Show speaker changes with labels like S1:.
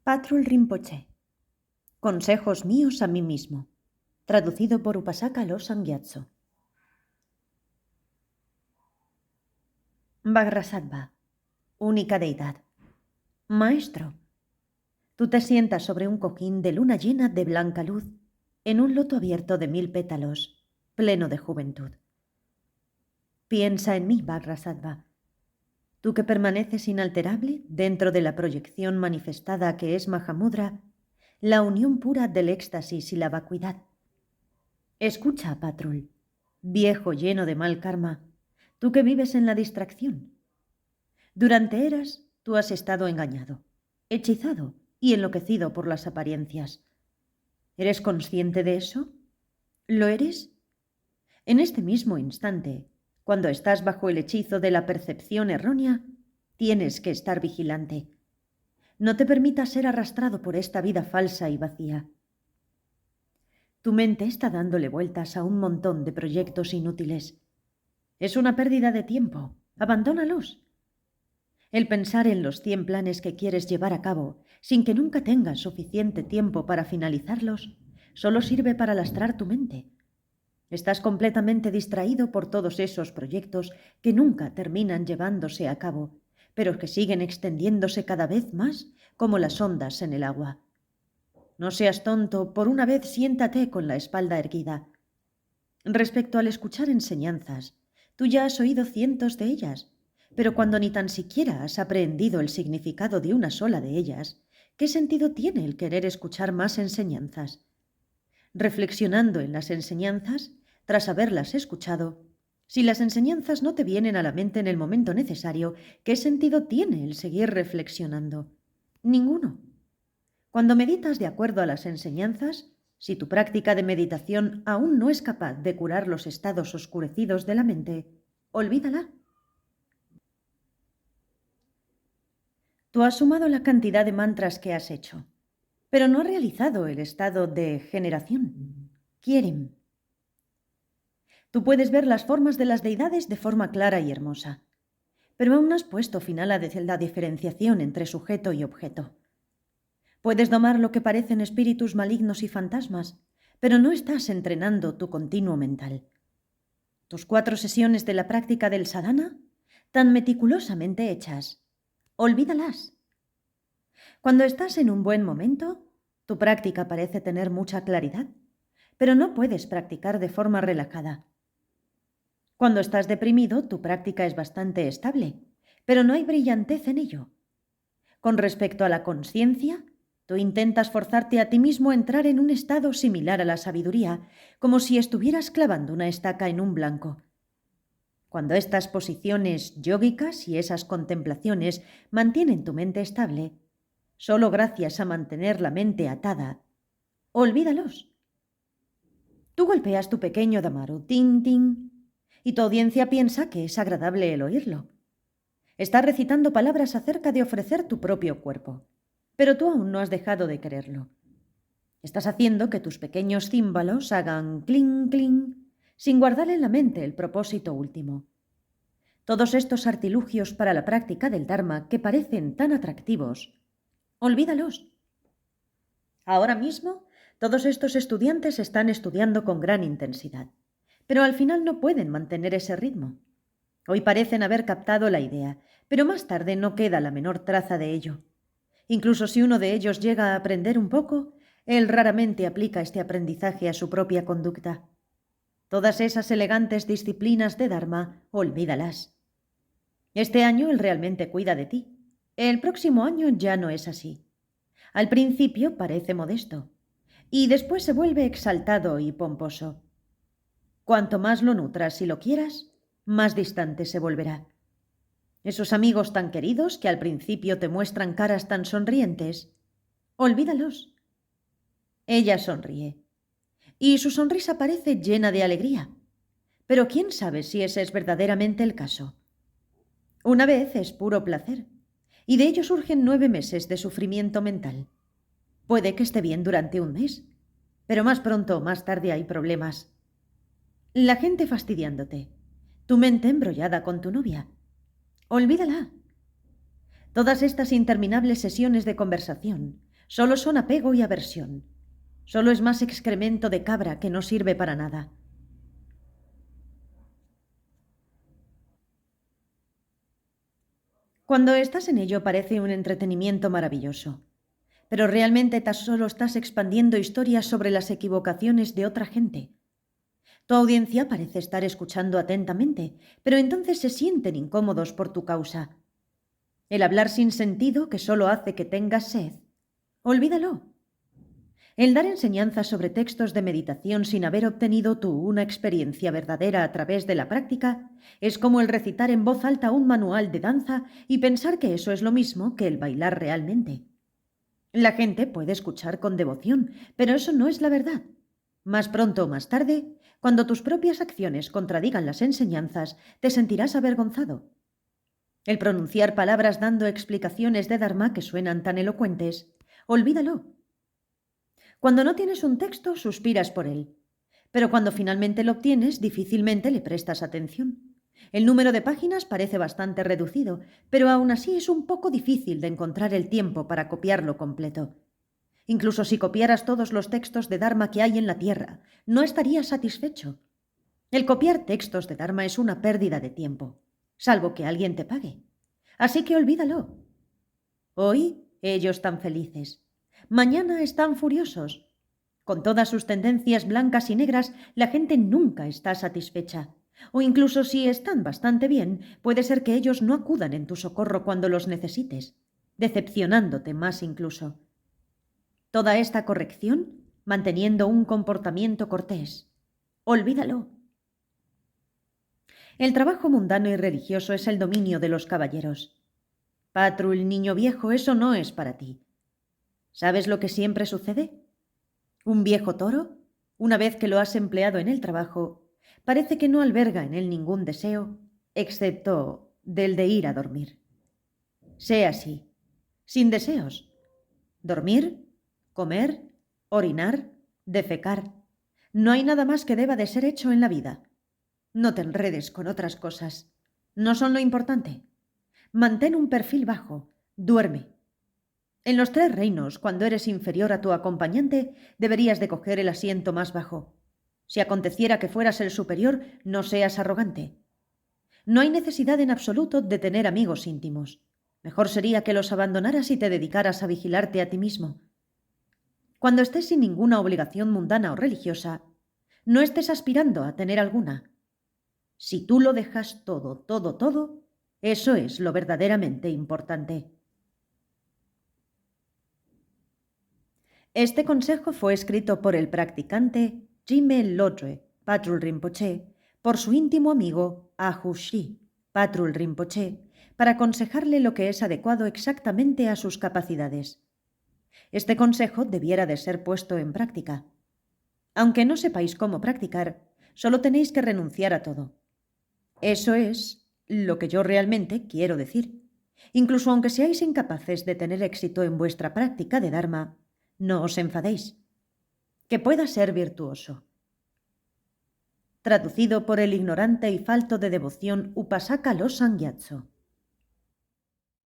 S1: Patrul Rinpoche. Consejos míos a mí mismo. Traducido por Upasaka Losang Gyatso. Vajrasattva. Única deidad. Maestro. Tú te sientas sobre un cojín de luna llena de blanca luz, en un loto abierto de 1000 pétalos, pleno de juventud. Piensa en mí, Vajrasattva. Tú que permaneces inalterable dentro de la proyección manifestada que es Mahamudra, la unión pura del éxtasis y la vacuidad. Escucha, Patrul, viejo lleno de mal karma, tú que vives en la distracción. Durante eras tú has estado engañado, hechizado y enloquecido por las apariencias. ¿Eres consciente de eso? ¿Lo eres? En este mismo instante, cuando estás bajo el hechizo de la percepción errónea, tienes que estar vigilante. No te permitas ser arrastrado por esta vida falsa y vacía. Tu mente está dándole vueltas a un montón de proyectos inútiles. Es una pérdida de tiempo. Abandónalos. El pensar en los 100 planes que quieres llevar a cabo, sin que nunca tengas suficiente tiempo para finalizarlos, solo sirve para lastrar tu mente. Estás completamente distraído por todos esos proyectos que nunca terminan llevándose a cabo, pero que siguen extendiéndose cada vez más como las ondas en el agua. No seas tonto, por una vez siéntate con la espalda erguida. Respecto al escuchar enseñanzas, tú ya has oído cientos de ellas, pero cuando ni tan siquiera has aprehendido el significado de una sola de ellas, ¿qué sentido tiene el querer escuchar más enseñanzas? Reflexionando en las enseñanzas, tras haberlas escuchado, si las enseñanzas no te vienen a la mente en el momento necesario, ¿qué sentido tiene el seguir reflexionando? Ninguno. Cuando meditas de acuerdo a las enseñanzas, si tu práctica de meditación aún no es capaz de curar los estados oscurecidos de la mente, olvídala. Tú has sumado la cantidad de mantras que has hecho, pero no has realizado el estado de generación. Quieren. Tú puedes ver las formas de las deidades de forma clara y hermosa, pero aún no has puesto final a la diferenciación entre sujeto y objeto. Puedes domar lo que parecen espíritus malignos y fantasmas, pero no estás entrenando tu continuo mental. Tus 4 sesiones de la práctica del sadhana, tan meticulosamente hechas, olvídalas. Cuando estás en un buen momento, tu práctica parece tener mucha claridad, pero no puedes practicar de forma relajada. Cuando estás deprimido, tu práctica es bastante estable, pero no hay brillantez en ello. Con respecto a la consciencia, tú intentas forzarte a ti mismo a entrar en un estado similar a la sabiduría, como si estuvieras clavando una estaca en un blanco. Cuando estas posiciones yógicas y esas contemplaciones mantienen tu mente estable, solo gracias a mantener la mente atada, olvídalos. Tú golpeas tu pequeño damaru, tin, tin, y tu audiencia piensa que es agradable el oírlo. Estás recitando palabras acerca de ofrecer tu propio cuerpo, pero tú aún no has dejado de quererlo. Estás haciendo que tus pequeños címbalos hagan clink, clink, sin guardar en la mente el propósito último. Todos estos artilugios para la práctica del Dharma que parecen tan atractivos, olvídalos. Ahora mismo, todos estos estudiantes están estudiando con gran intensidad, pero al final no pueden mantener ese ritmo. Hoy parecen haber captado la idea, pero más tarde no queda la menor traza de ello. Incluso si uno de ellos llega a aprender un poco, él raramente aplica este aprendizaje a su propia conducta. Todas esas elegantes disciplinas de Dharma, olvídalas. Este año él realmente cuida de ti. El próximo año ya no es así. Al principio parece modesto, y después se vuelve exaltado y pomposo. Cuanto más lo nutras y lo quieras, más distante se volverá. Esos amigos tan queridos que al principio te muestran caras tan sonrientes, olvídalos. Ella sonríe, y su sonrisa parece llena de alegría, pero ¿quién sabe si ese es verdaderamente el caso? Una vez es puro placer, y de ello surgen 9 meses de sufrimiento mental. Puede que esté bien durante un mes, pero más pronto o más tarde hay problemas. La gente fastidiándote, tu mente embrollada con tu novia. Olvídala. Todas estas interminables sesiones de conversación, Solo son apego y aversión. Solo es más excremento de cabra que no sirve para nada. Cuando estás en ello parece un entretenimiento maravilloso, pero realmente tan solo estás expandiendo historias sobre las equivocaciones de otra gente. Tu audiencia parece estar escuchando atentamente, pero entonces se sienten incómodos por tu causa. El hablar sin sentido que solo hace que tengas sed, olvídalo. El dar enseñanzas sobre textos de meditación sin haber obtenido tú una experiencia verdadera a través de la práctica es como el recitar en voz alta un manual de danza y pensar que eso es lo mismo que el bailar realmente. La gente puede escuchar con devoción, pero eso no es la verdad. Más pronto o más tarde, cuando tus propias acciones contradigan las enseñanzas, te sentirás avergonzado. El pronunciar palabras dando explicaciones de Dharma que suenan tan elocuentes, olvídalo. Cuando no tienes un texto, suspiras por él, pero cuando finalmente lo obtienes, difícilmente le prestas atención. El número de páginas parece bastante reducido, pero aún así es un poco difícil de encontrar el tiempo para copiarlo completo. Incluso si copiaras todos los textos de Dharma que hay en la Tierra, no estarías satisfecho. El copiar textos de Dharma es una pérdida de tiempo, salvo que alguien te pague. Así que olvídalo. Hoy ellos están felices. Mañana están furiosos. Con todas sus tendencias blancas y negras, la gente nunca está satisfecha. O incluso si están bastante bien, puede ser que ellos no acudan en tu socorro cuando los necesites, decepcionándote más incluso. Toda esta corrección manteniendo un comportamiento cortés. Olvídalo. El trabajo mundano y religioso es el dominio de los caballeros. Patrul, niño viejo, eso no es para ti. ¿Sabes lo que siempre sucede? Un viejo toro, una vez que lo has empleado en el trabajo, parece que no alberga en él ningún deseo, excepto del de ir a dormir. Sé así, sin deseos. Dormir, comer, orinar, defecar. No hay nada más que deba de ser hecho en la vida. No te enredes con otras cosas. No son lo importante. Mantén un perfil bajo. Duerme. En los 3 reinos, cuando eres inferior a tu acompañante, deberías de coger el asiento más bajo. Si aconteciera que fueras el superior, no seas arrogante. No hay necesidad en absoluto de tener amigos íntimos. Mejor sería que los abandonaras y te dedicaras a vigilarte a ti mismo. Cuando estés sin ninguna obligación mundana o religiosa, no estés aspirando a tener alguna. Si tú lo dejas todo, eso es lo verdaderamente importante. Este consejo fue escrito por el practicante Jime Lodre, Patrul Rinpoche, por su íntimo amigo Ahu Shri, Patrul Rinpoche, para aconsejarle lo que es adecuado exactamente a sus capacidades. Este consejo debiera de ser puesto en práctica. Aunque no sepáis cómo practicar, solo tenéis que renunciar a todo. Eso es lo que yo realmente quiero decir. Incluso aunque seáis incapaces de tener éxito en vuestra práctica de Dharma, no os enfadéis. Que pueda ser virtuoso. Traducido por el ignorante y falto de devoción Upasaka Losang Gyatso.